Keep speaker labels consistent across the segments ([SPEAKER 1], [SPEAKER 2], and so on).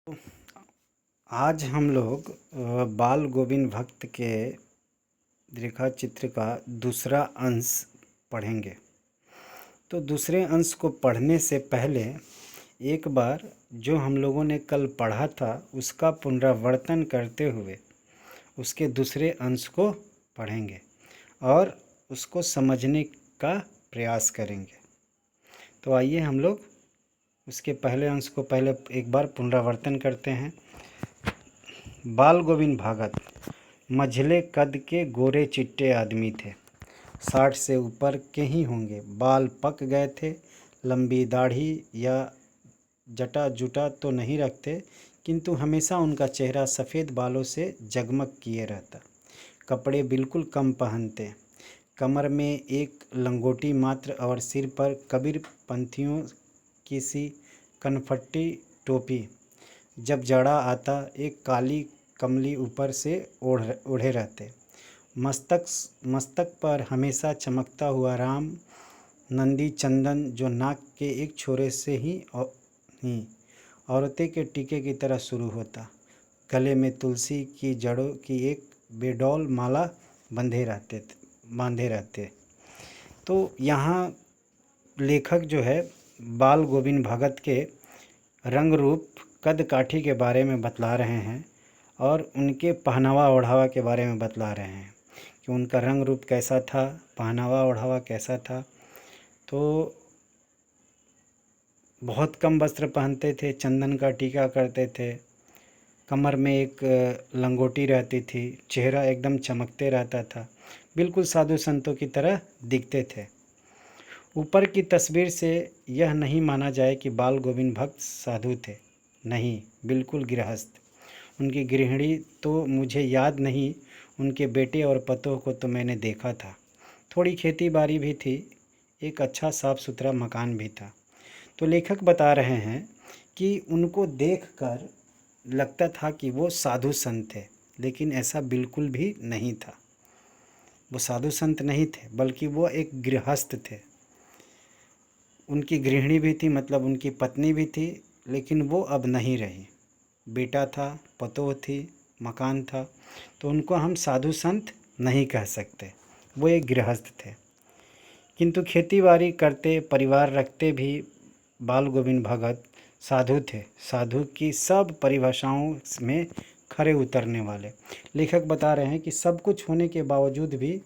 [SPEAKER 1] आज हम लोग बाल गोविंद भक्त के रेखा चित्र का दूसरा अंश पढ़ेंगे। तो दूसरे अंश को पढ़ने से पहले एक बार जो हम लोगों ने कल पढ़ा था उसका पुनरावर्तन करते हुए उसके दूसरे अंश को पढ़ेंगे और उसको समझने का प्रयास करेंगे। तो आइए हम लोग उसके पहले अंश को पहले एक बार पुनरावर्तन करते हैं। बाल गोविंद भगत मझले कद के गोरे चिट्टे आदमी थे। 60 से ऊपर के ही होंगे। बाल पक गए थे। लंबी दाढ़ी या जटा जुटा तो नहीं रखते, किंतु हमेशा उनका चेहरा सफ़ेद बालों से जगमग किए रहता। कपड़े बिल्कुल कम पहनते। कमर में एक लंगोटी मात्र और सिर पर कबीर पंथियों की सी कनफट्टी टोपी। जब जाड़ा आता एक काली कमली ऊपर से ओढ़े रहते। मस्तक पर हमेशा चमकता हुआ राम नंदी चंदन जो नाक के एक छोरे से ही औरतें के टीके की तरह शुरू होता। गले में तुलसी की जड़ों की एक बेडौल माला बांधे रहते। तो यहाँ लेखक जो है बाल गोविंद भगत के रंग रूप कद काठी के बारे में बतला रहे हैं और उनके पहनावा ओढ़ावा के बारे में बतला रहे हैं कि उनका रंग रूप कैसा था, पहनावा ओढ़ावा कैसा था। तो बहुत कम वस्त्र पहनते थे, चंदन का टीका करते थे, कमर में एक लंगोटी रहती थी, चेहरा एकदम चमकते रहता था, बिल्कुल साधु संतों की तरह दिखते थे। ऊपर की तस्वीर से यह नहीं माना जाए कि बाल गोविंद भक्त साधु थे, नहीं, बिल्कुल गृहस्थ। उनकी गृहिणी तो मुझे याद नहीं, उनके बेटे और पतों को तो मैंने देखा था। थोड़ी खेती बाड़ी भी थी, एक अच्छा साफ सुथरा मकान भी था। तो लेखक बता रहे हैं कि उनको देखकर लगता था कि वो साधु संत थे, लेकिन ऐसा बिल्कुल भी नहीं था। वो साधु संत नहीं थे, बल्कि वो एक गृहस्थ थे। उनकी गृहिणी भी थी, मतलब उनकी पत्नी भी थी, लेकिन वो अब नहीं रही। बेटा था, पतोह थी, मकान था, तो उनको हम साधु संत नहीं कह सकते। वो एक गृहस्थ थे, किंतु खेतीबाड़ी करते, परिवार रखते भी बाल गोविंद भगत साधु थे। साधु की सब परिभाषाओं में खरे उतरने वाले। लेखक बता रहे हैं कि सब कुछ होने के बावजूद भी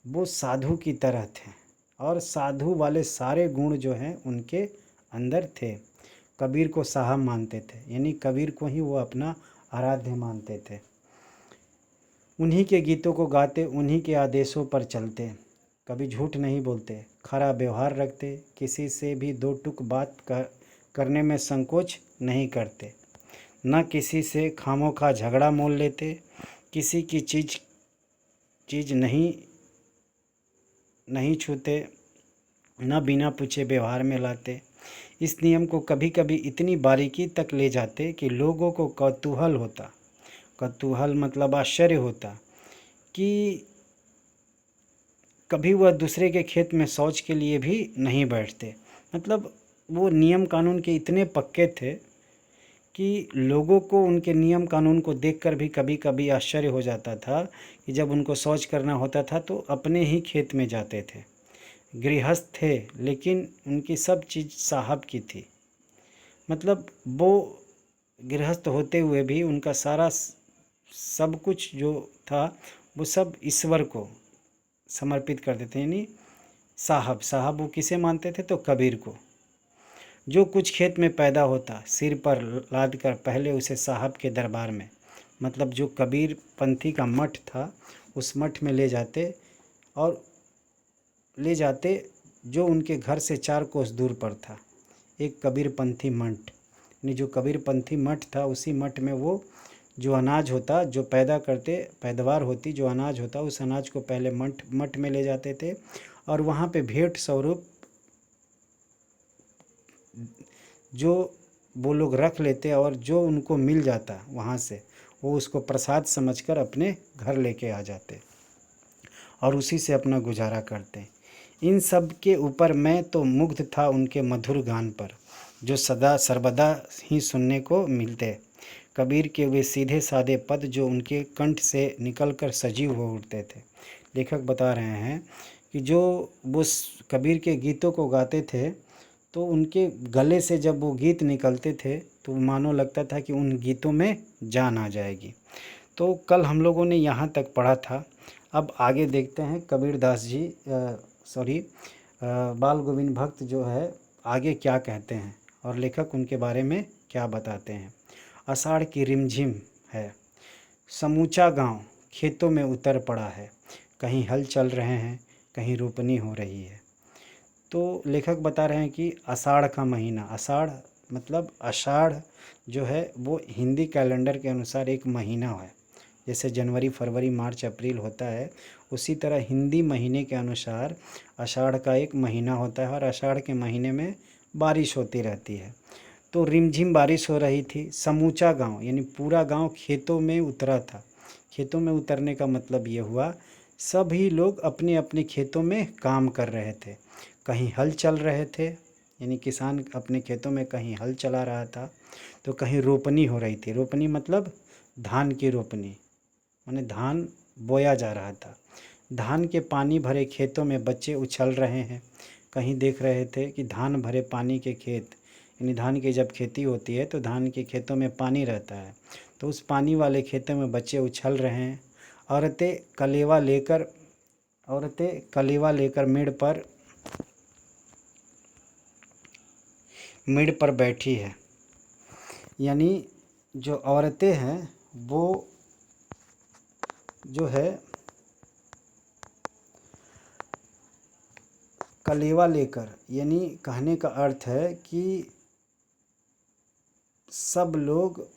[SPEAKER 1] वो साधु की तरह थे और साधु वाले सारे गुण जो हैं उनके अंदर थे। कबीर को साहब मानते थे, यानी कबीर को ही वो अपना आराध्य मानते थे। उन्हीं के गीतों को गाते, उन्हीं के आदेशों पर चलते, कभी झूठ नहीं बोलते, खरा व्यवहार रखते, किसी से भी दो टुक बात करने में संकोच नहीं करते, न किसी से खामोखा झगड़ा मोल लेते, किसी की चीज़ नहीं छूते, न बिना पूछे व्यवहार में लाते। इस नियम को कभी कभी इतनी बारीकी तक ले जाते कि लोगों को कौतूहल मतलब आश्चर्य होता कि कभी वह दूसरे के खेत में शौच के लिए भी नहीं बैठते। मतलब वो नियम कानून के इतने पक्के थे कि लोगों को उनके नियम कानून को देखकर भी कभी कभी आश्चर्य हो जाता था कि जब उनको शौच करना होता था तो अपने ही खेत में जाते थे। गृहस्थ थे, लेकिन उनकी सब चीज़ साहब की थी। मतलब वो गृहस्थ होते हुए भी उनका सारा सब कुछ जो था वो सब ईश्वर को समर्पित कर देते, यानी साहब वो किसे मानते थे? तो कबीर को। जो कुछ खेत में पैदा होता सिर पर लाद कर पहले उसे साहब के दरबार में, मतलब जो कबीर पंथी का मठ था उस मठ में ले जाते जो उनके घर से 4 कोस दूर पर था एक कबीर पंथी मठ। यानी जो कबीर पंथी मठ था उसी मठ में वो जो अनाज होता, जो पैदावार होती, जो अनाज होता, उस अनाज को पहले मठ में ले जाते थे और वहाँ पे भेंट स्वरूप जो वो लोग रख लेते और जो उनको मिल जाता वहाँ से वो उसको प्रसाद समझकर अपने घर लेके आ जाते और उसी से अपना गुजारा करते। इन सब के ऊपर मैं तो मुग्ध था उनके मधुर गान पर। जो सदा सर्वदा ही सुनने को मिलते। कबीर के वे सीधे साधे पद जो उनके कंठ से निकलकर सजीव हो उठते थे। लेखक बता रहे हैं कि जो वो कबीर के गीतों को गाते थे तो उनके गले से जब वो गीत निकलते थे तो मानो लगता था कि उन गीतों में जान आ जाएगी। तो कल हम लोगों ने यहाँ तक पढ़ा था। अब आगे देखते हैं कबीरदास जी बाल गोविंद भक्त जो है आगे क्या कहते हैं और लेखक उनके बारे में क्या बताते हैं। आषाढ़ की रिमझिम है, समूचा गांव खेतों में उतर पड़ा है, कहीं हल चल रहे हैं, कहीं रोपनी हो रही है। तो लेखक बता रहे हैं कि आषाढ़ का महीना, आषाढ़ मतलब आषाढ़ जो है वो हिंदी कैलेंडर के अनुसार एक महीना है। जैसे जनवरी, फरवरी, मार्च, अप्रैल होता है, उसी तरह हिंदी महीने के अनुसार आषाढ़ का एक महीना होता है और आषाढ़ के महीने में बारिश होती रहती है। तो रिमझिम बारिश हो रही थी। समूचा गांव यानी पूरा गांव खेतों में उतरा था। खेतों में उतरने का मतलब ये हुआ सभी लोग अपने अपने खेतों में काम कर रहे थे। कहीं हल चल रहे थे यानी किसान अपने खेतों में कहीं हल चला रहा था, तो कहीं रोपनी हो रही थी। रोपनी मतलब धान की रोपनी, माने धान बोया जा रहा था। धान के पानी भरे खेतों में बच्चे उछल रहे हैं। कहीं देख रहे थे कि धान भरे पानी के खेत, यानी धान की जब खेती होती है तो धान के खेतों में पानी रहता है, तो उस पानी वाले खेतों में बच्चे उछल रहे हैं। औरतें कलेवा लेकर मेड़ पर बैठी है। यानी जो औरतें हैं वो जो है कलेवा लेकर, यानी कहने का अर्थ है कि सब लोग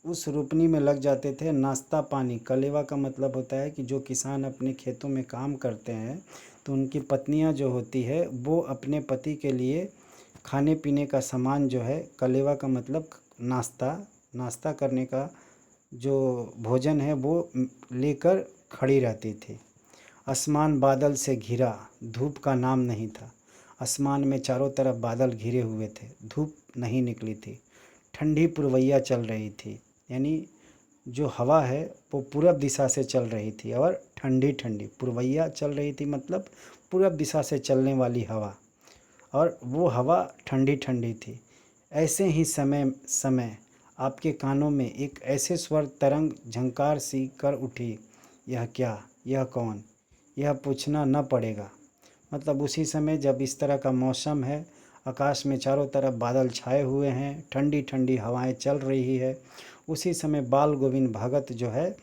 [SPEAKER 1] उस रोपनी में लग जाते थे। नाश्ता पानी, कलेवा का मतलब होता है कि जो किसान अपने खेतों में काम करते हैं तो उनकी पत्नियां जो होती है वो अपने पति के लिए खाने पीने का सामान जो है, कलेवा का मतलब नाश्ता करने का जो भोजन है वो लेकर खड़ी रहती थी। आसमान बादल से घिरा, धूप का नाम नहीं था। आसमान में चारों तरफ बादल घिरे हुए थे, धूप नहीं निकली थी। ठंडी पुरवैया चल रही थी, यानी जो हवा है वो पूरब दिशा से चल रही थी और ठंडी ठंडी पुरवैया चल रही थी, मतलब पूरब दिशा से चलने वाली हवा, और वो हवा ठंडी ठंडी थी। ऐसे ही समय समय आपके कानों में एक ऐसे स्वर तरंग झंकार सी कर उठी, यह क्या, यह कौन, यह पूछना न पड़ेगा। मतलब उसी समय जब इस तरह का मौसम है, आकाश में चारों तरफ बादल छाए हुए हैं, ठंडी ठंडी हवाएं चल रही है, उसी समय बाल गोविंद भगत जो है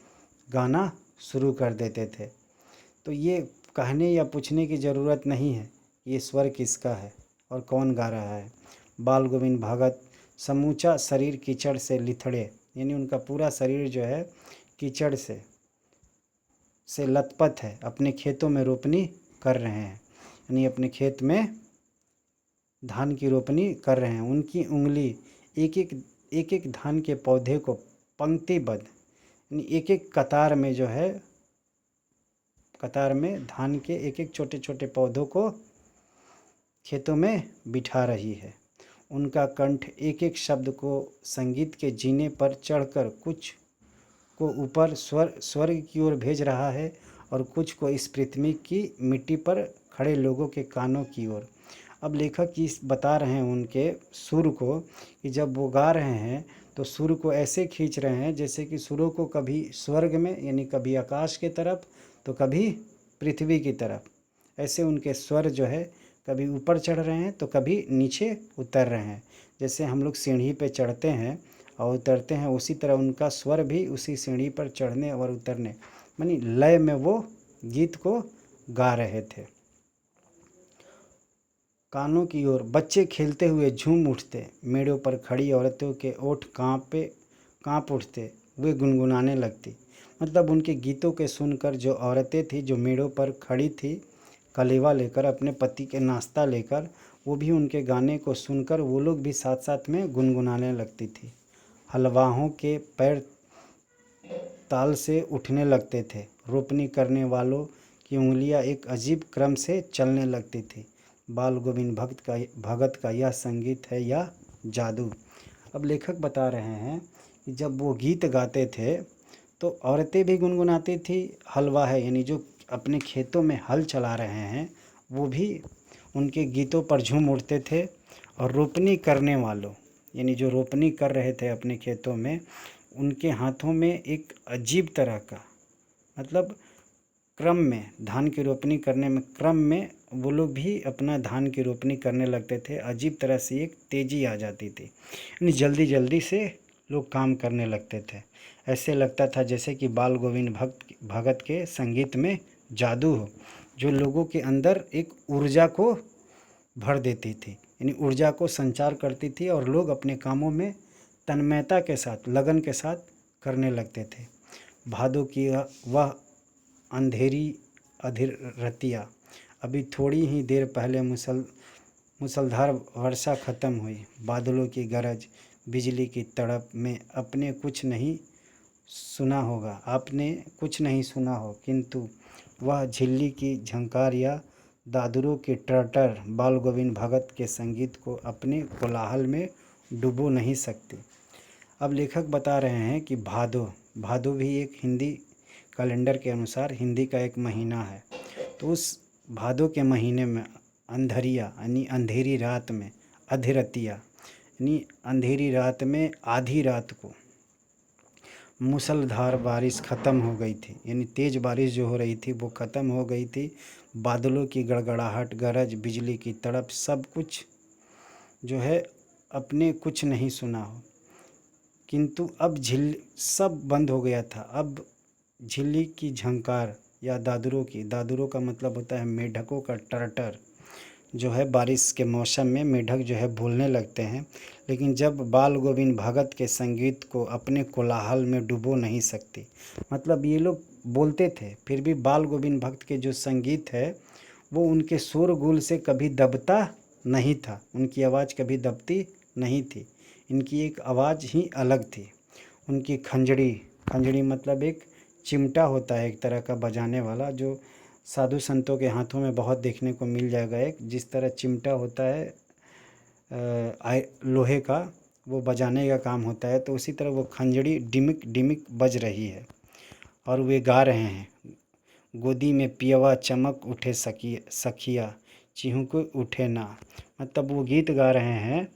[SPEAKER 1] गाना शुरू कर देते थे। तो ये कहने या पूछने की ज़रूरत नहीं है ये स्वर किसका है और कौन गा रहा है। बाल गोविंद भगत समूचा शरीर कीचड़ से लिथड़े, यानी उनका पूरा शरीर जो है कीचड़ से लथपथ है, अपने खेतों में रोपनी कर रहे हैं, यानी अपने खेत में धान की रोपनी कर रहे हैं। उनकी उंगली एक एक धान के पौधे को पंक्तिबद्ध, यानी एक एक कतार में जो है, कतार में धान के एक एक छोटे छोटे पौधों को खेतों में बिठा रही है। उनका कंठ एक एक शब्द को संगीत के जीने पर चढ़कर कुछ को ऊपर स्वर्ग की ओर भेज रहा है और कुछ को इस पृथ्वी की मिट्टी पर खड़े लोगों के कानों की ओर। अब लेखक इस बता रहे हैं उनके सुर को कि जब वो गा रहे हैं तो सुर को ऐसे खींच रहे हैं जैसे कि सुरों को कभी स्वर्ग में, यानी कभी आकाश की तरफ तो कभी पृथ्वी की तरफ, ऐसे उनके स्वर जो है कभी ऊपर चढ़ रहे हैं तो कभी नीचे उतर रहे हैं। जैसे हम लोग सीढ़ी पे चढ़ते हैं और उतरते हैं, उसी तरह उनका स्वर भी उसी सीढ़ी पर चढ़ने और उतरने मानी लय में वो गीत को गा रहे थे। कानों की ओर बच्चे खेलते हुए झूम उठते, मेड़ों पर खड़ी औरतों के ओठ कांप उठते, वे गुनगुनाने लगती। मतलब उनके गीतों के सुनकर जो औरतें थी जो मेड़ों पर खड़ी थी कलेवा लेकर अपने पति के नाश्ता लेकर, वो भी उनके गाने को सुनकर वो लोग भी साथ साथ में गुनगुनाने लगती थी। हलवाहों के पैर ताल से उठने लगते थे, रोपनी करने वालों की उंगलियां एक अजीब क्रम से चलने लगती थी। बाल गोविंद भगत का यह संगीत है या जादू। अब लेखक बता रहे हैं कि जब वो गीत गाते थे तो औरतें भी गुनगुनाती थी, हलवा है यानी जो अपने खेतों में हल चला रहे हैं वो भी उनके गीतों पर झूम उठते थे, और रोपनी करने वालों यानी जो रोपनी कर रहे थे अपने खेतों में, उनके हाथों में एक अजीब तरह का मतलब क्रम में धान की रोपनी करने में क्रम में वो लोग भी अपना धान की रोपनी करने लगते थे। अजीब तरह से एक तेज़ी आ जाती थी, यानी जल्दी जल्दी से लोग काम करने लगते थे। ऐसे लगता था जैसे कि बाल गोविंद भगत के संगीत में जादू हो, जो लोगों के अंदर एक ऊर्जा को भर देती थी, यानी ऊर्जा को संचार करती थी, और लोग अपने कामों में तन्मयता के साथ लगन के साथ करने लगते थे। भादों की वह अंधेरी अधीर रतिया, अभी थोड़ी ही देर पहले मूसलधार वर्षा खत्म हुई। बादलों की गरज, बिजली की तड़प में आपने कुछ नहीं सुना हो, किंतु वह झिल्ली की झंकार या दादुरों की टर्टर बाल गोविंद भगत के संगीत को अपने कोलाहल में डुबो नहीं सकती। अब लेखक बता रहे हैं कि भादो भी एक हिंदी कैलेंडर के अनुसार हिंदी का एक महीना है। तो उस भादो के महीने में अंधेरी रात में अधिरतिया यानी अंधेरी रात में आधी रात को मूसलाधार बारिश ख़त्म हो गई थी, यानी तेज़ बारिश जो हो रही थी वो ख़त्म हो गई थी। बादलों की गड़गड़ाहट, गरज, बिजली की तड़प, सब कुछ जो है अपने कुछ नहीं सुना हो, किंतु अब सब बंद हो गया था। अब झिल्ली की झंकार या दादुरों का मतलब होता है मेढकों का टर्टर, जो है बारिश के मौसम में मेढक जो है बोलने लगते हैं। लेकिन जब बाल गोविंद भगत के संगीत को अपने कोलाहल में डुबो नहीं सकती, मतलब ये लोग बोलते थे फिर भी बाल गोविंद भगत के जो संगीत है वो उनके शोरगुल से कभी दबता नहीं था, उनकी आवाज़ कभी दबती नहीं थी। इनकी एक आवाज़ ही अलग थी। उनकी खंजड़ी मतलब एक चिमटा होता है एक तरह का बजाने वाला, जो साधु संतों के हाथों में बहुत देखने को मिल जाएगा। एक जिस तरह चिमटा होता है लोहे का, वो बजाने का काम होता है, तो उसी तरह वो खंजड़ी डिमिक डिमिक बज रही है और वे गा रहे हैं। गोदी में पियवा चमक उठे सखिया चिहुक उठे ना, मतलब वो गीत गा रहे हैं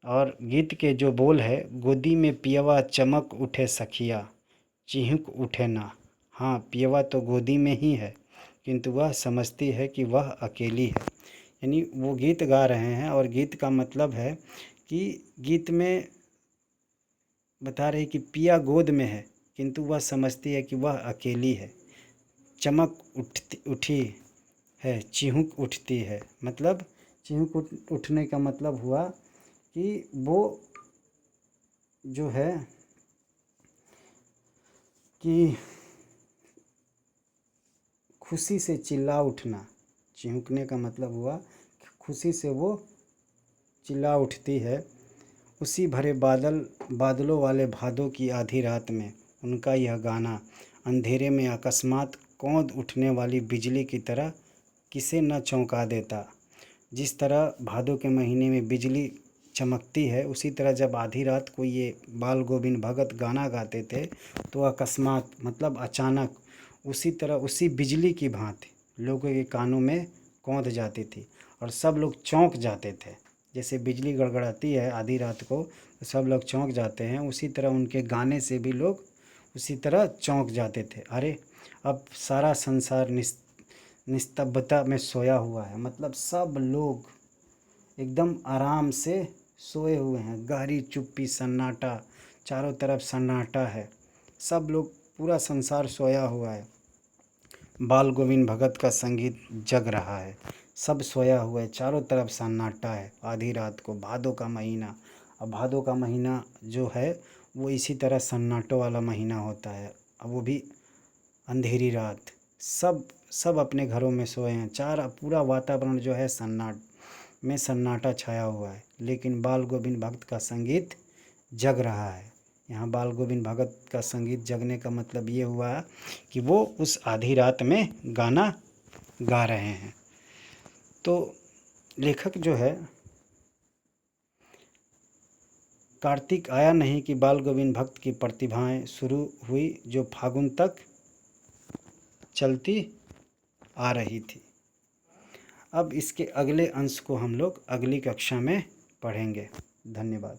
[SPEAKER 1] और गीत के जो बोल है, गोदी में पियवा चमक उठे सखिया चिहुक उठे ना। हाँ, पियवा तो गोदी में ही है, किंतु वह समझती है कि वह अकेली है। यानी वो गीत गा रहे हैं और गीत का मतलब है कि गीत में बता रहे कि पिया गोद में है, किंतु वह समझती है कि वह अकेली है। चमक उठी है, चिहुक उठती है, मतलब चिहुक उठने का मतलब हुआ कि वो जो है कि खुशी से चिल्ला उठना। चिहुकने का मतलब हुआ कि खुशी से वो चिल्ला उठती है। उसी भरे बादलों वाले भादों की आधी रात में उनका यह गाना अंधेरे में अकस्मात कौंध उठने वाली बिजली की तरह किसे न चौंका देता। जिस तरह भादों के महीने में बिजली चमकती है, उसी तरह जब आधी रात को ये बाल गोविंद भगत गाना गाते थे तो अकस्मात मतलब अचानक उसी तरह उसी बिजली की भांति लोगों के कानों में कौंध जाती थी और सब लोग चौंक जाते थे। जैसे बिजली गड़गड़ाती है आधी रात को तो सब लोग चौंक जाते हैं, उसी तरह उनके गाने से भी लोग उसी तरह चौंक जाते थे। अरे अब सारा संसार निस्तब्धता में सोया हुआ है, मतलब सब लोग एकदम आराम से सोए हुए हैं। गहरी चुप्पी, सन्नाटा, चारों तरफ सन्नाटा है, सब लोग पूरा संसार सोया हुआ है। बाल गोविंद भगत का संगीत जग रहा है, सब सोया हुआ है, चारों तरफ सन्नाटा है। आधी रात को भादों का महीना, अब भादों का महीना जो है वो इसी तरह सन्नाटों वाला महीना होता है। अब वो भी अंधेरी रात, सब अपने घरों में सोए हैं, पूरा वातावरण जो है सन्नाटा छाया हुआ है, लेकिन बाल गोविंद भगत का संगीत जग रहा है। यहाँ बाल गोविंद भगत का संगीत जगने का मतलब ये हुआ कि वो उस आधी रात में गाना गा रहे हैं। तो लेखक जो है, कार्तिक आया नहीं कि बाल गोविंद भक्त की प्रतिभाएं शुरू हुई जो फागुन तक चलती आ रही थी। अब इसके अगले अंश को हम लोग अगली कक्षा में पढ़ेंगे। धन्यवाद।